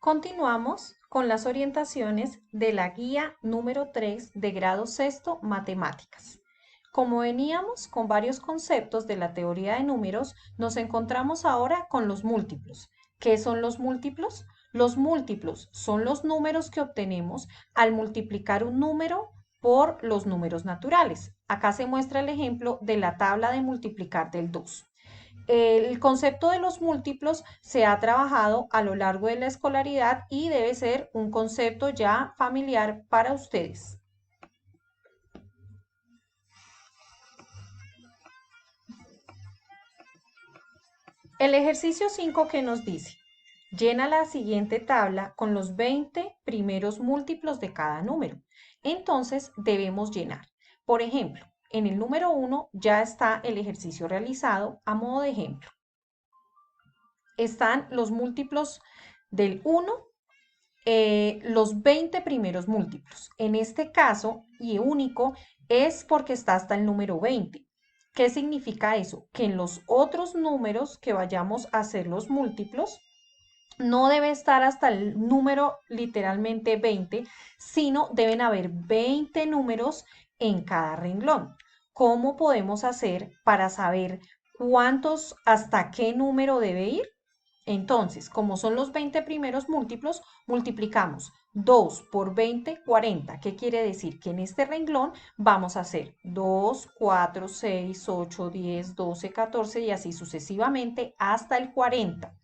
Continuamos con las orientaciones de la guía número 3 de grado sexto Matemáticas. Como veníamos con varios conceptos de la teoría de números, nos encontramos ahora con los múltiplos. ¿Qué son los múltiplos? Los múltiplos son los números que obtenemos al multiplicar un número por los números naturales. Acá se muestra el ejemplo de la tabla de multiplicar del 2. El concepto de los múltiplos se ha trabajado a lo largo de la escolaridad y debe ser un concepto ya familiar para ustedes. El ejercicio 5 que nos dice, llena la siguiente tabla con los 20 primeros múltiplos de cada número. Entonces debemos llenar. Por ejemplo, en el número 1 ya está el ejercicio realizado a modo de ejemplo. Están los múltiplos del 1, los 20 primeros múltiplos. En este caso, y único, es porque está hasta el número 20. ¿Qué significa eso? Que en los otros números que vayamos a hacer los múltiplos, no debe estar hasta el número literalmente 20, sino deben haber 20 números en cada renglón. ¿Cómo podemos hacer para saber cuántos, hasta qué número debe ir? Entonces, como son los 20 primeros múltiplos, multiplicamos 2 por 20, 40. ¿Qué quiere decir? Que en este renglón vamos a hacer 2, 4, 6, 8, 10, 12, 14 y así sucesivamente hasta el 40.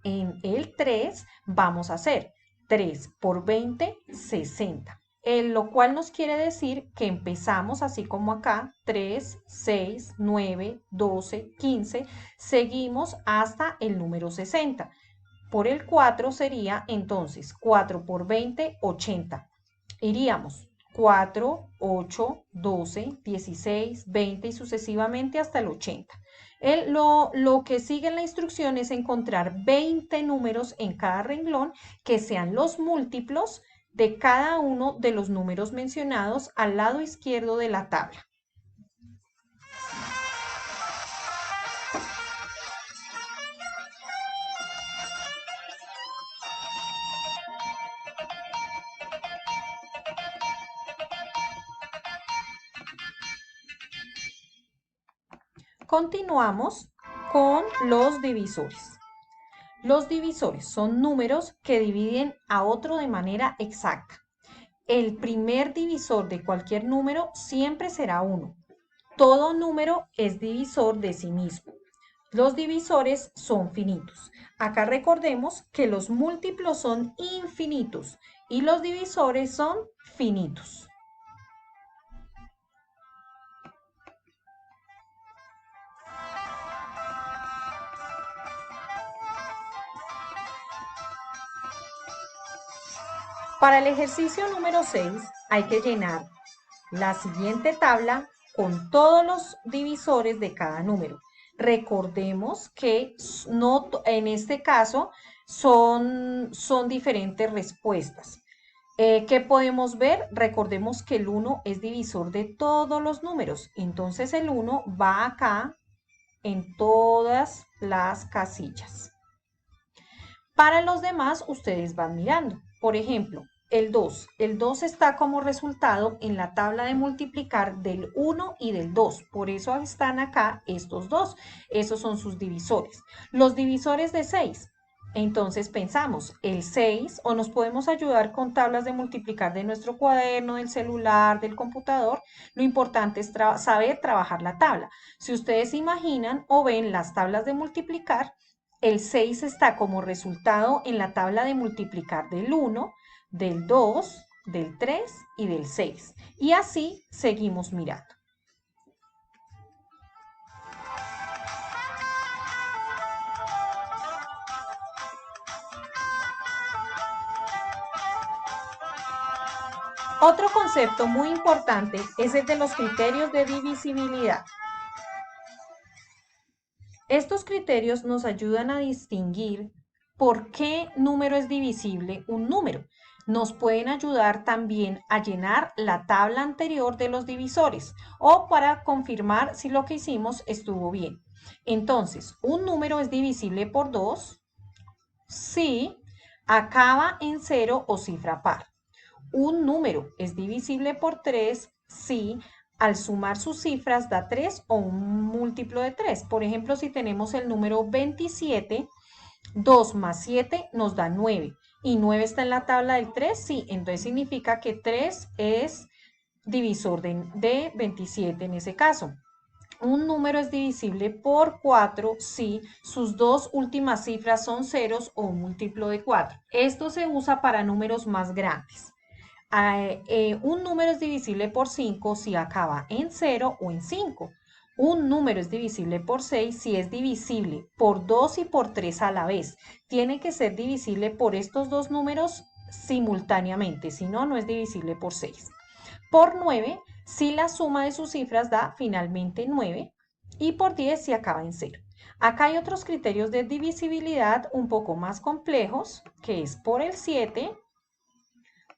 En el 3 vamos a hacer 3 por 20, 60. Lo cual nos quiere decir que empezamos así como acá, 3, 6, 9, 12, 15, seguimos hasta el número 60. Por el 4 sería entonces 4 por 20, 80. Iríamos 4, 8, 12, 16, 20 y sucesivamente hasta el 80. Lo que sigue en la instrucción es encontrar 20 números en cada renglón que sean los múltiplos de cada uno de los números mencionados al lado izquierdo de la tabla. Continuamos con los divisores. Los divisores son números que dividen a otro de manera exacta. El primer divisor de cualquier número siempre será 1. Todo número es divisor de sí mismo. Los divisores son finitos. Acá recordemos que los múltiplos son infinitos y los divisores son finitos. Para el ejercicio número 6 hay que llenar la siguiente tabla con todos los divisores de cada número. Recordemos que no, en este caso son diferentes respuestas. ¿Qué podemos ver? Recordemos que el 1 es divisor de todos los números. Entonces el 1 va acá en todas las casillas. Para los demás, ustedes van mirando. Por ejemplo, el 2. El 2 está como resultado en la tabla de multiplicar del 1 y del 2. Por eso están acá estos dos. Esos son sus divisores. Los divisores de 6. Entonces pensamos, el 6, o nos podemos ayudar con tablas de multiplicar de nuestro cuaderno, del celular, del computador. Lo importante es saber trabajar la tabla. Si ustedes imaginan o ven las tablas de multiplicar, el 6 está como resultado en la tabla de multiplicar del 1, del 2, del 3 y del 6. Y así seguimos mirando. Otro concepto muy importante es el de los criterios de divisibilidad. Estos criterios nos ayudan a distinguir por qué número es divisible un número. Nos pueden ayudar también a llenar la tabla anterior de los divisores o para confirmar si lo que hicimos estuvo bien. Entonces, ¿un número es divisible por 2? Sí, acaba en 0 o cifra par. Un número es divisible por 3 si al sumar sus cifras da 3 o un múltiplo de 3. Por ejemplo, si tenemos el número 27, 2 más 7 nos da 9. ¿Y 9 está en la tabla del 3? Sí, entonces significa que 3 es divisor de 27 en ese caso. Un número es divisible por 4 si sus dos últimas cifras son ceros o un múltiplo de 4. Esto se usa para números más grandes. Un número es divisible por 5 si acaba en 0 o en 5. Un número es divisible por 6 si es divisible por 2 y por 3 a la vez. Tiene que ser divisible por estos dos números simultáneamente, si no, no es divisible por 6. Por 9 si la suma de sus cifras da finalmente 9 y por 10 si acaba en 0. Acá hay otros criterios de divisibilidad un poco más complejos, que es por el 7,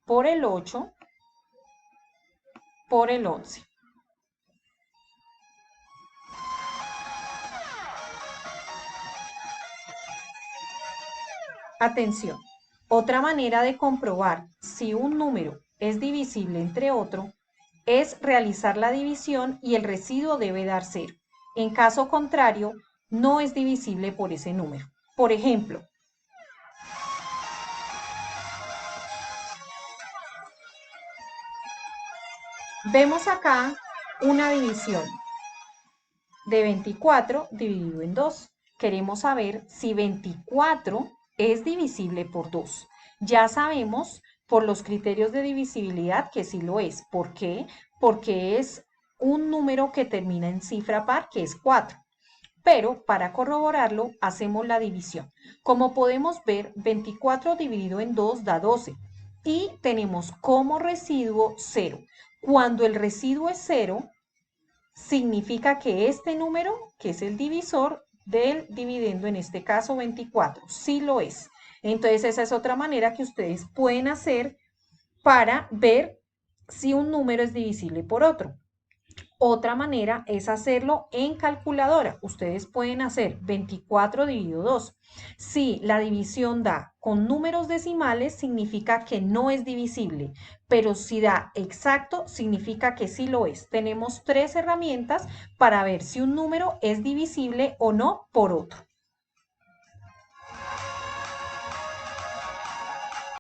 por el 8, por el 11. Atención, otra manera de comprobar si un número es divisible entre otro es realizar la división y el residuo debe dar 0. En caso contrario, no es divisible por ese número. Por ejemplo, vemos acá una división de 24 dividido en 2. Queremos saber si 24 es divisible por 2. Ya sabemos por los criterios de divisibilidad que sí lo es. ¿Por qué? Porque es un número que termina en cifra par, que es 4. Pero para corroborarlo, hacemos la división. Como podemos ver, 24 dividido en 2 da 12 y tenemos como residuo 0. Cuando el residuo es 0, significa que este número, que es el divisor del dividendo, en este caso 24, sí lo es. Entonces esa es otra manera que ustedes pueden hacer para ver si un número es divisible por otro. Otra manera es hacerlo en calculadora. Ustedes pueden hacer 24 dividido 2. Si la división da con números decimales, significa que no es divisible, pero si da exacto, significa que sí lo es. Tenemos tres herramientas para ver si un número es divisible o no por otro.